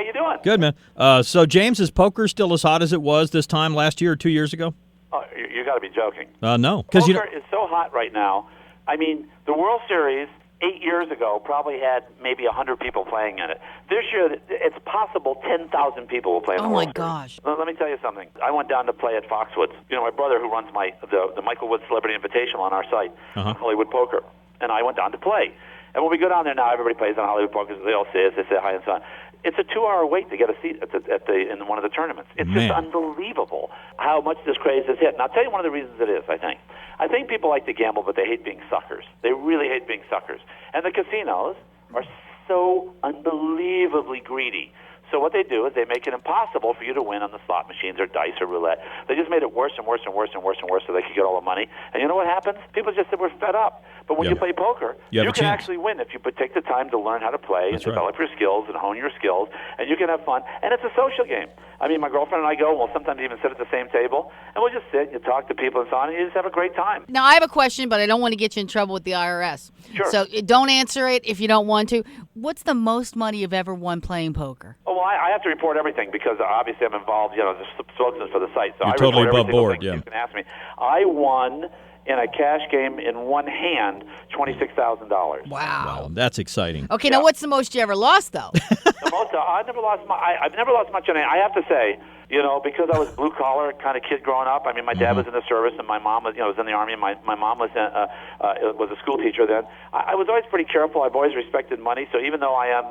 you doing? Good, man. So, James, is poker still as hot as it was this time last year or 2 years ago? Oh, you got to be joking. No. Poker is so hot right now. I mean, the World Series 8 years ago probably had maybe 100 people playing in it. This year, it's possible 10,000 people will play in the World Series. Oh, my gosh. Let me tell you something. I went down to play at Foxwoods. You know, my brother who runs the Michael Woods Celebrity Invitational on our site, Hollywood Poker, and I went down to play. And when we go down there now, everybody plays on Hollywood Poker. So they all say hi and so on. It's a 2-hour wait to get a seat in one of the tournaments. It's just unbelievable how much this craze has hit. And I'll tell you one of the reasons it is, I think. I think people like to gamble, but they hate being suckers. They really hate being suckers. And the casinos are so unbelievably greedy. So what they do is they make it impossible for you to win on the slot machines or dice or roulette. They just made it worse and worse and worse and worse and worse so they could get all the money. And you know what happens? People just said we're fed up. But when you play poker, you can actually win if you take the time to learn how to play and develop your skills and hone your skills, and you can have fun. And it's a social game. I mean, my girlfriend and I go, we'll sometimes even sit at the same table, and we'll just sit and talk to people and so on, and you just have a great time. Now, I have a question, but I don't want to get you in trouble with the IRS. Sure. So don't answer it if you don't want to. What's the most money you've ever won playing poker? Oh, well, I have to report everything because obviously I'm involved, the spokesman for the site. So You're I totally report above board, you can ask me. I won in a cash game in one hand, $26,000. Wow, that's exciting. Okay, now what's the most you ever lost, though? The most I've never lost much on it. I have to say, because I was blue collar kind of kid growing up. I mean, my dad was in the service, and my mom was in the army. And my mom was a school teacher then. I was always pretty careful. I've always respected money. So even though I am,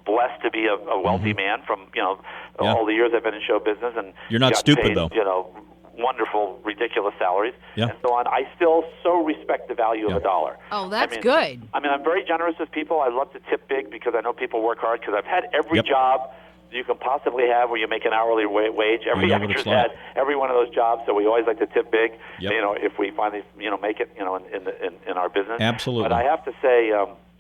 blessed to be a wealthy man from all the years I've been in show business, and you're not stupid paid, though. Wonderful, ridiculous salaries, and so on. I still so respect the value of a dollar. Oh, that's good. I mean, I'm very generous with people. I love to tip big because I know people work hard. Because I've had every job you can possibly have where you make an hourly wage. Every actor's had every one of those jobs, so we always like to tip big. If we finally make it, in our business. Absolutely. But I have to say,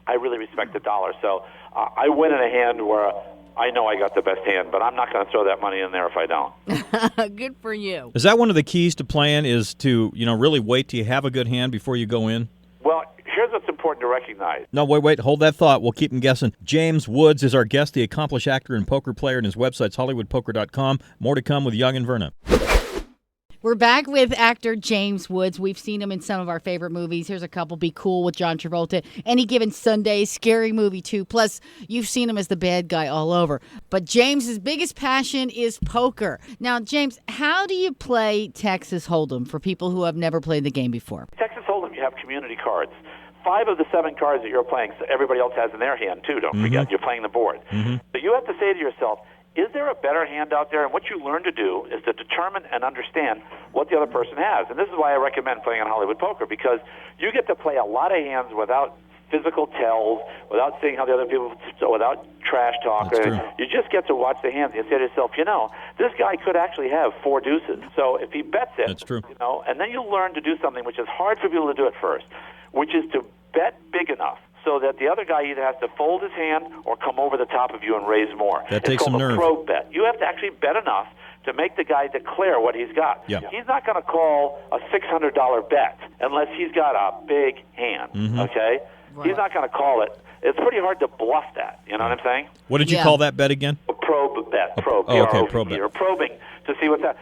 I really respect the dollar. So I win in a hand where I know I got the best hand, but I'm not going to throw that money in there if I don't. Good for you. Is that one of the keys to playing is to, really wait till you have a good hand before you go in? Well, here's what's important to recognize. No, wait, hold that thought. We'll keep them guessing. James Woods is our guest, the accomplished actor and poker player, and his website's HollywoodPoker.com. More to come with Young and Verna. We're back with actor James Woods. We've seen him in some of our favorite movies. Here's a couple: Be Cool with John Travolta, Any Given Sunday, Scary Movie 2. Plus, you've seen him as the bad guy all over. But James's biggest passion is poker. Now, James, how do you play Texas Hold'em for people who have never played the game before? Texas Hold'em, you have community cards. 5 of the 7 cards that you're playing, so everybody else has in their hand, too. Don't forget, you're playing the board. So you have to say to yourself, is there a better hand out there? And what you learn to do is to determine and understand what the other person has. And this is why I recommend playing on Hollywood Poker, because you get to play a lot of hands without physical tells, without seeing how the other people, without trash talk. You just get to watch the hands. You say to yourself, this guy could actually have 4 deuces. So if he bets it, that's true. And then you learn to do something which is hard for people to do at first, which is to bet big enough so that the other guy either has to fold his hand or come over the top of you and raise more. That takes some nerve. It's called a probe bet. You have to actually bet enough to make the guy declare what he's got. Yeah. He's not going to call a $600 bet unless he's got a big hand, okay? Right. He's not going to call it. It's pretty hard to bluff that, you know what I'm saying? What did you call that bet again? A probe bet. Probe. Probe bet. You're probing to see what's that.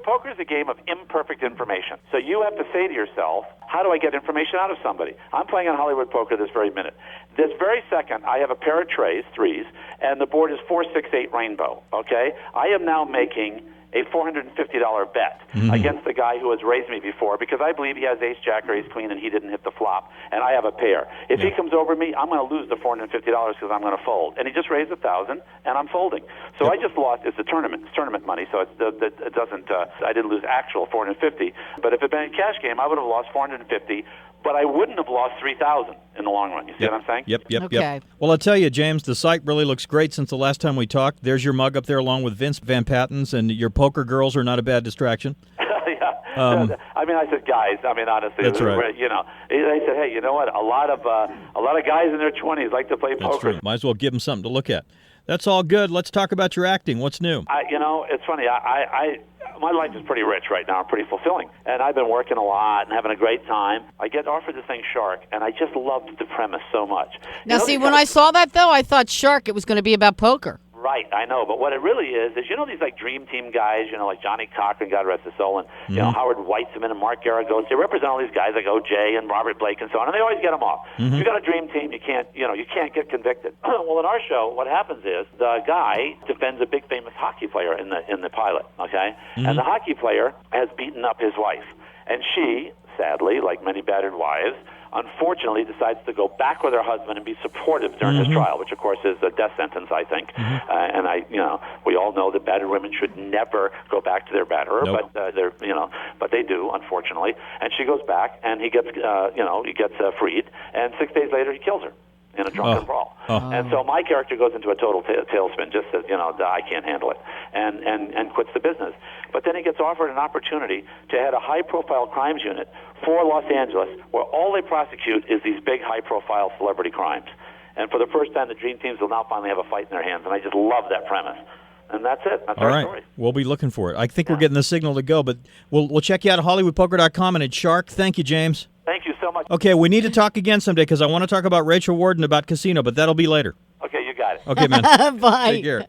Poker is a game of imperfect information. So you have to say to yourself, how do I get information out of somebody? I'm playing on Hollywood Poker this very minute. This very second, I have a pair of threes, and the board is 4, 6, 8 rainbow, okay? I am now making a $450 bet against the guy who has raised me before because I believe he has ace jack or ace queen and he didn't hit the flop and I have a pair. If he comes over me, I'm going to lose the $450 because I'm going to fold. And he just raised 1,000 and I'm folding. So I just lost. It's tournament money. So it doesn't. I didn't lose actual $450. But if it had been a cash game, I would have lost $450. But I wouldn't have lost $3,000 in the long run. You see what I'm saying? Yep. Well, I'll tell you, James, the site really looks great since the last time we talked. There's your mug up there along with Vince Van Patten's, and your poker girls are not a bad distraction. I said, guys. Honestly, that's right. They said, hey, you know what? A lot of guys in their 20s like to play poker. That's true. Might as well give them something to look at. That's all good. Let's talk about your acting. What's new? It's funny. My life is pretty rich right now, pretty fulfilling. And I've been working a lot and having a great time. I get offered this thing, Shark, and I just loved the premise so much. Now, see, when I saw that, though, I thought Shark, it was going to be about poker. Right, I know. But what it really is these like dream team guys, like Johnny Cochran, God rest his soul, and Howard Weitzman and Mark Garagos. They represent all these guys like O.J. and Robert Blake and so on, and they always get them off. If you got a dream team, you can't get convicted. Well, in our show, what happens is the guy defends a big famous hockey player in the pilot, okay? And the hockey player has beaten up his wife, and she, sadly, like many battered wives, unfortunately decides to go back with her husband and be supportive during his trial, which of course is a death sentence, I think. And we all know that battered women should never go back to their batterer, but they do, unfortunately. And she goes back, and he gets freed, and 6 days later he kills her in a drunken brawl. And so my character goes into a total tailspin, just says, I can't handle it, and quits the business. But then he gets offered an opportunity to head a high-profile crimes unit for Los Angeles, where all they prosecute is these big, high-profile celebrity crimes. And for the first time, the dream teams will now finally have a fight in their hands, and I just love that premise. And that's it. That's our story. We'll be looking for it. I think we're getting the signal to go, but we'll check you out at HollywoodPoker.com and at Shark. Thank you, James. Thank you so much. Okay, we need to talk again someday because I want to talk about Rachel Ward and about Casino, but that'll be later. Okay, you got it. Okay, man. Bye. Take care.